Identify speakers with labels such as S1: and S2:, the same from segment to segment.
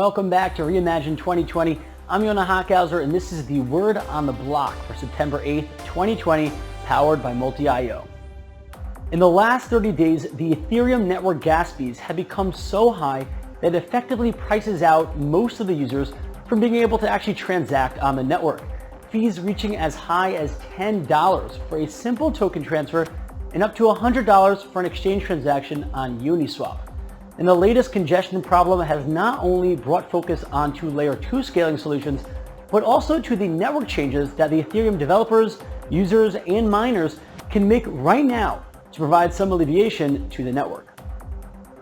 S1: Welcome back to Reimagine 2020. I'm Yonah Hochhauser, and this is the word on the block for September 8th, 2020, powered by Multi.io. In the last 30 days, the Ethereum network gas fees have become so high that it effectively prices out most of the users from being able to actually transact on the network. Fees reaching as high as $10 for a simple token transfer and up to $100 for an exchange transaction on Uniswap. And the latest congestion problem has not only brought focus onto layer 2 scaling solutions, but also to the network changes that the Ethereum developers, users, and miners can make right now to provide some alleviation to the network.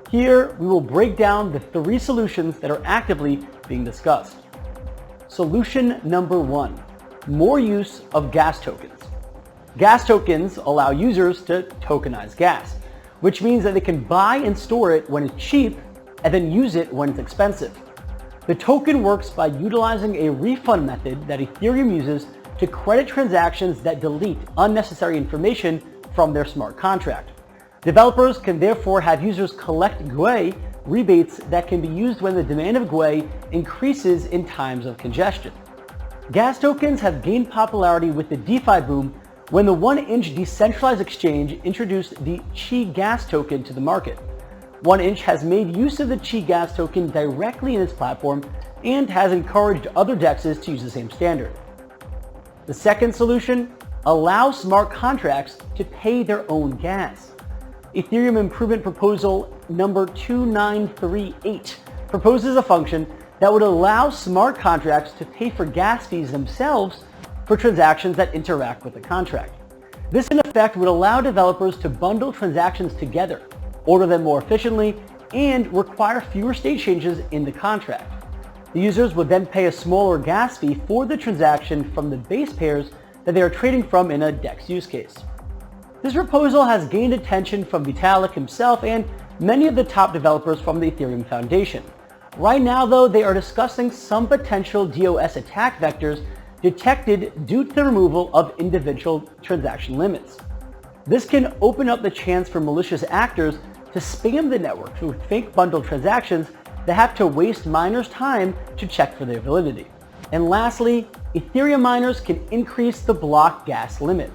S1: Here, we will break down the 3 solutions that are actively being discussed. Solution number 1, more use of gas tokens. Gas tokens allow users to tokenize gas, which means that they can buy and store it when it's cheap and then use it when it's expensive. The token works by utilizing a refund method that Ethereum uses to credit transactions that delete unnecessary information from their smart contract. Developers can therefore have users collect GUI rebates that can be used when the demand of GUI increases in times of congestion. Gas tokens have gained popularity with the DeFi boom when the 1inch decentralized exchange introduced the Chi gas token to the market. 1inch has made use of the Chi gas token directly in its platform and has encouraged other DEXs to use the same standard. The second solution, allow smart contracts to pay their own gas. Ethereum Improvement Proposal number 2938 proposes a function that would allow smart contracts to pay for gas fees themselves for transactions that interact with the contract. This in effect would allow developers to bundle transactions together, order them more efficiently, and require fewer state changes in the contract. The users would then pay a smaller gas fee for the transaction from the base pairs that they are trading from in a DEX use case. This proposal has gained attention from Vitalik himself and many of the top developers from the Ethereum Foundation. Right now, though, they are discussing some potential DOS attack vectors detected due to the removal of individual transaction limits. This can open up the chance for malicious actors to spam the network with fake bundled transactions that have to waste miners' time to check for their validity. And lastly, Ethereum miners can increase the block gas limit.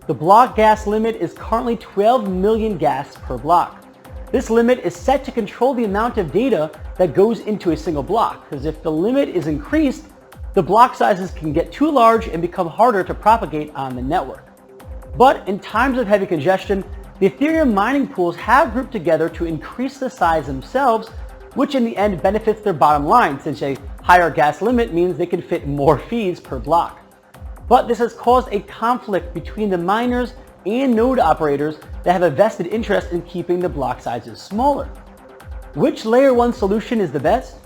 S1: The block gas limit is currently 12 million gas per block. This limit is set to control the amount of data that goes into a single block, because if the limit is increased, the block sizes can get too large and become harder to propagate on the network. But in times of heavy congestion, the Ethereum mining pools have grouped together to increase the size themselves, which in the end benefits their bottom line, since a higher gas limit means they can fit more fees per block. But this has caused a conflict between the miners and node operators that have a vested interest in keeping the block sizes smaller. Which layer 1 solution is the best?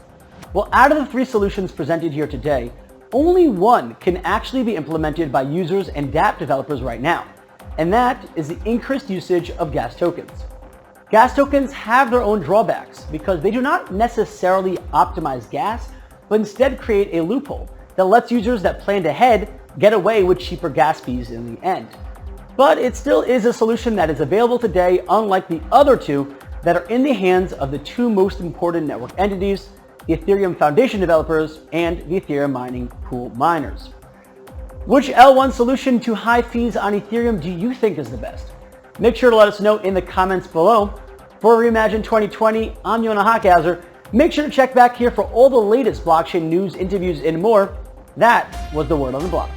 S1: Well, out of the 3 solutions presented here today, only one can actually be implemented by users and dApp developers right now, and that is the increased usage of gas tokens. Gas tokens have their own drawbacks because they do not necessarily optimize gas, but instead create a loophole that lets users that planned ahead get away with cheaper gas fees in the end. But it still is a solution that is available today, unlike the other 2 that are in the hands of the 2 most important network entities, the Ethereum Foundation developers and the Ethereum mining pool miners. Which L1 solution to high fees on Ethereum do you think is the best? Make sure to let us know in the comments below. For Reimagine 2020, I'm Yonah Hochhauser. Make sure to check back here for all the latest blockchain news, interviews, and more. That was the word on the block.